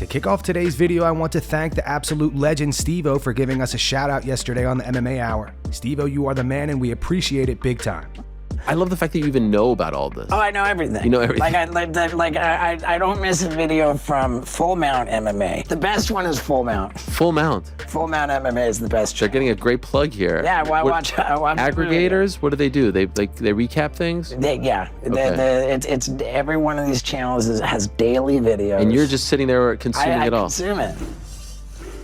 To kick off today's video, I want to thank the absolute legend Steve-O for giving us a shout out yesterday on the MMA Hour. Steve-O, you are the man and we appreciate it big time. I love the fact that you even know about all this. Oh, I know everything. You know everything. I don't miss a video from Full Mount MMA. The best one is Full Mount. Full Mount. Full Mount MMA is the best. They're getting a great plug here. Yeah, well, I watch aggregators. What do? They recap things. It's every one of these channels has daily videos. And you're just sitting there consuming it all. I consume it.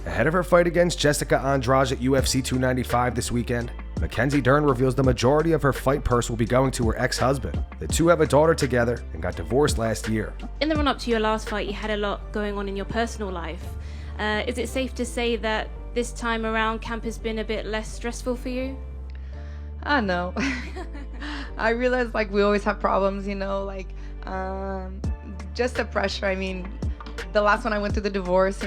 Ahead of her fight against Jessica Andrade at UFC 295 this weekend, Mackenzie Dern reveals the majority of her fight purse will be going to her ex-husband. The two have a daughter together and got divorced last year. In the run-up to your last fight, you had a lot going on in your personal life. Is it safe to say that this time around camp has been a bit less stressful for you? No. I realize we always have problems, just the pressure. I mean, the last one I went through the divorce,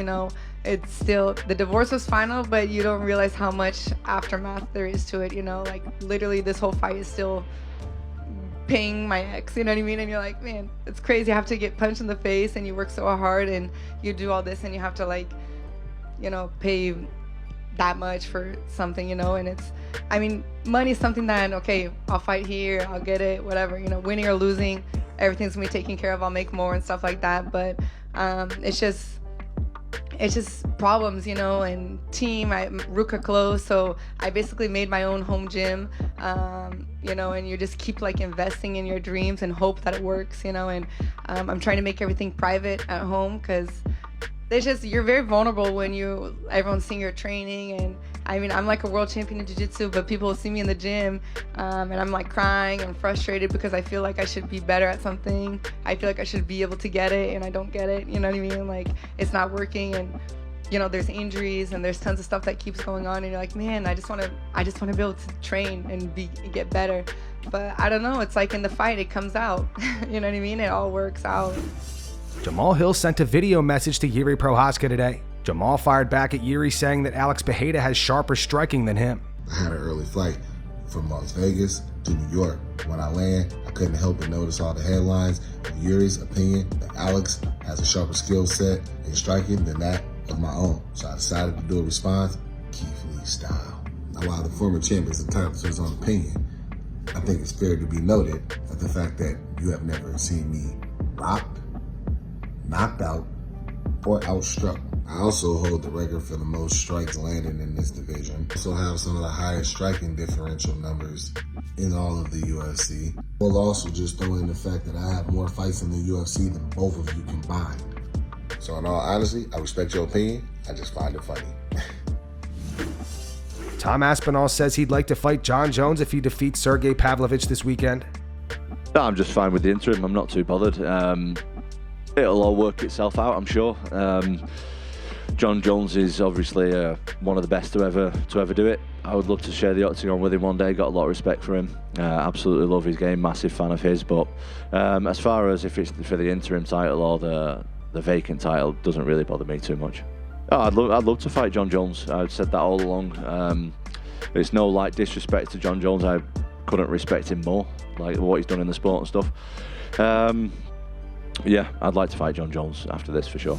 it's still, the divorce was final, but you don't realize how much aftermath there is to it, literally this whole fight is still paying my ex, you know what I mean? And you're like, man, it's crazy. I have to get punched in the face and you work so hard and you do all this and you have to pay that much for something, and it's, I mean, money is something that, okay, I'll fight here, I'll get it, whatever, winning or losing, everything's gonna be taken care of, I'll make more and stuff like that, but it's just problems, and team. I'm Ruka close, so I basically made my own home gym, and you just keep investing in your dreams and hope that it works, and I'm trying to make everything private at home because there's just, you're very vulnerable when everyone's seeing your training. And I mean, I'm like a world champion in jiu-jitsu, but people will see me in the gym and I'm crying and frustrated because I feel like I should be better at something. I feel like I should be able to get it and I don't get it, you know what I mean? It's not working and there's injuries and there's tons of stuff that keeps going on and you're like, man, I just want to be able to train and get better. But I don't know, it's in the fight, it comes out, you know what I mean? It all works out. Jamahal Hill sent a video message to Jiri Prochazka today. Jamahal fired back at Jiri saying that Alex Pereira has sharper striking than him. I had an early flight from Las Vegas to New York. When I land, I couldn't help but notice all the headlines of Jiri's opinion that Alex has a sharper skill set in striking than that of my own. So I decided to do a response, Keith Lee style. Now, while the former champ is entitled to his own opinion, I think it's fair to be noted that the fact that you have never seen me rocked, knocked out, or outstruck. I also hold the record for the most strikes landed in this division. I also have some of the highest striking differential numbers in all of the UFC. We'll also just throw in the fact that I have more fights in the UFC than both of you combined. So in all honesty, I respect your opinion. I just find it funny. Tom Aspinall says he'd like to fight Jon Jones if he defeats Sergey Pavlovich this weekend. No, I'm just fine with the interim. I'm not too bothered. It'll all work itself out, I'm sure. Jon Jones is obviously one of the best to ever do it. I would love to share the octagon with him one day. Got a lot of respect for him. Absolutely love his game. Massive fan of his. But as far as if it's for the interim title or the vacant title, doesn't really bother me too much. Oh, I'd love to fight Jon Jones. I've said that all along. It's no disrespect to Jon Jones. I couldn't respect him more, what he's done in the sport and stuff. Yeah, I'd like to fight Jon Jones after this for sure.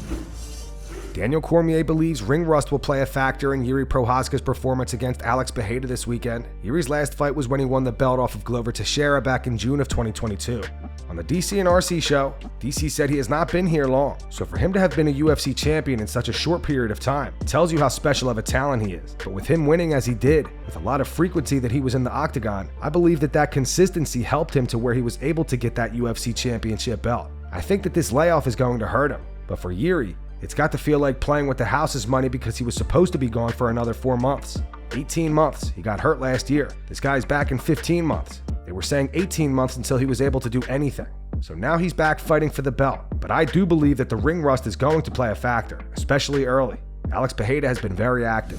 Daniel Cormier believes ring rust will play a factor in Jiri Prochazka's performance against Alex Pereira this weekend. Jiri's last fight was when he won the belt off of Glover Teixeira back in June of 2022. On the DC and RC show, DC said he has not been here long, so for him to have been a UFC champion in such a short period of time tells you how special of a talent he is. But with him winning as he did, with a lot of frequency that he was in the octagon, I believe that consistency helped him to where he was able to get that UFC championship belt. I think that this layoff is going to hurt him, but for Jiri, it's got to feel like playing with the house's money because he was supposed to be gone for another 4 months. 18 months. He got hurt last year. This guy's back in 15 months. They were saying 18 months until he was able to do anything. So now he's back fighting for the belt. But I do believe that the ring rust is going to play a factor, especially early. Alex Pereira has been very active.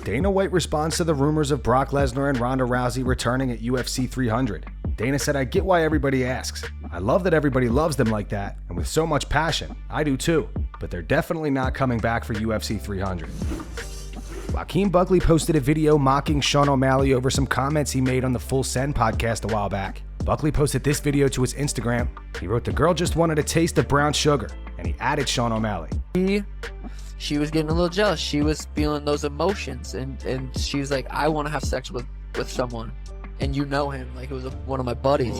Dana White responds to the rumors of Brock Lesnar and Ronda Rousey returning at UFC 300. Dana said, "I get why everybody asks. I love that everybody loves them like that, and with so much passion. I do too, but they're definitely not coming back for UFC 300. Joaquin Buckley posted a video mocking Sean O'Malley over some comments he made on the Full Send podcast a while back. Buckley posted this video to his Instagram. He wrote, "The girl just wanted a taste of brown sugar, and he added Sean O'Malley. She was getting a little jealous. She was feeling those emotions, and she was like, I want to have sex with someone, and you know him, like it was one of my buddies.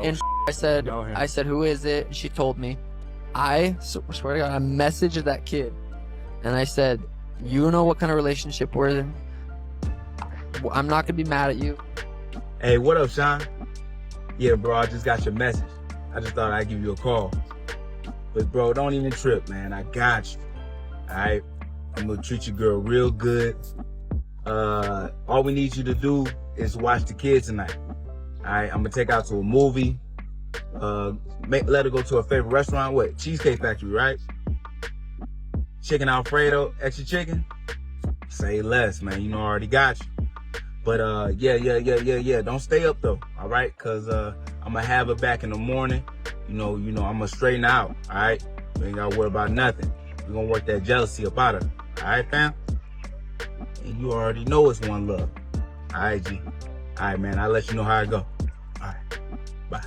And I said, who is it? And she told me. I swear to God, I messaged that kid, and I said, you know what kind of relationship we're in. I'm not gonna be mad at you. Hey, what up, Sean? Yeah, bro, I just got your message. I just thought I'd give you a call. But bro, don't even trip, man. I got you. All right, I'm gonna treat your girl real good. All we need you to do is watch the kids tonight. All right, I'm gonna take her out to a movie. Let her go to her favorite restaurant. What? Cheesecake Factory, right? Chicken Alfredo, extra chicken. Say less, man. You know I already got you. But yeah. Don't stay up though, all right? Cause I'm gonna have her back in the morning. You know, I'm gonna straighten out, all right? You ain't gotta worry about nothing. We're gonna work that jealousy up out of her, all right, fam? And you already know it's one love. All right, G. All right, man, I'll let you know how it go. All right, bye.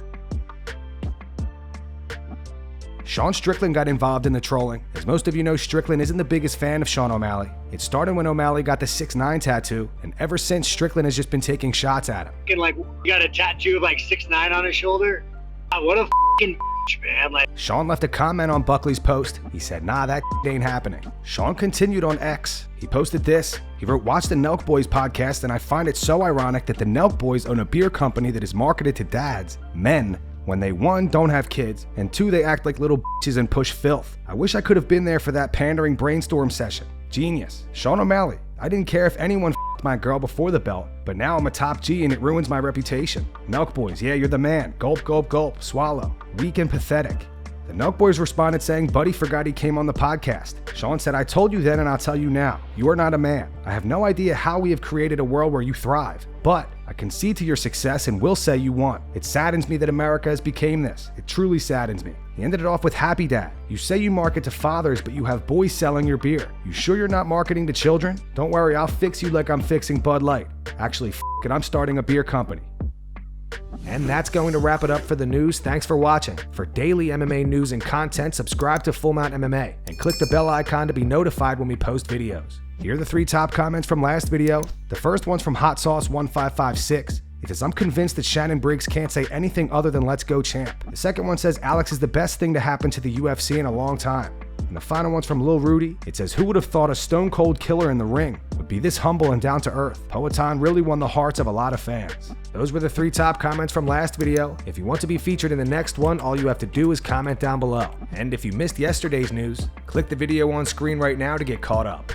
Sean Strickland got involved in the trolling. As most of you know, Strickland isn't the biggest fan of Sean O'Malley. It started when O'Malley got the 6'9" tattoo, and ever since, Strickland has just been taking shots at him. Like, you got a tattoo of like 6'9" on his shoulder? What a f***ing man. Like, Sean left a comment on Buckley's post. He said, nah, that ain't happening. Sean continued on X. He posted this. He wrote, watch the NELK Boys podcast, and I find it so ironic that the NELK Boys own a beer company that is marketed to dads, men, when they, 1, don't have kids, and 2, they act like little bitches and push filth. I wish I could have been there for that pandering brainstorm session. Genius. Sean O'Malley. I didn't care if anyone f***ed my girl before the belt, but now I'm a top G and it ruins my reputation. NELK Boys, yeah, you're the man. Gulp, gulp, gulp. Swallow. Weak and pathetic. The NELK Boys responded saying, Buddy forgot he came on the podcast. Sean said, I told you then and I'll tell you now. You are not a man. I have no idea how we have created a world where you thrive, but I concede to your success and will say you won. It saddens me that America has become this. It truly saddens me. He ended it off with Happy Dad. You say you market to fathers, but you have boys selling your beer. You sure you're not marketing to children? Don't worry, I'll fix you like I'm fixing Bud Light. Actually, f*** it, I'm starting a beer company. And that's going to wrap it up for the news. Thanks for watching. For daily MMA news and content, subscribe to Full Mount MMA and click the bell icon to be notified when we post videos. Here are the 3 top comments from last video. The first one's from Hot Sauce 1556. He says, I'm convinced that Shannon Briggs can't say anything other than let's go champ. The second one says, Alex is the best thing to happen to the UFC in a long time. And the final one's from Lil Rudy. It says, who would have thought a stone cold killer in the ring would be this humble and down to earth? Poatan really won the hearts of a lot of fans. Those were the 3 top comments from last video. If you want to be featured in the next one, all you have to do is comment down below. And if you missed yesterday's news, click the video on screen right now to get caught up.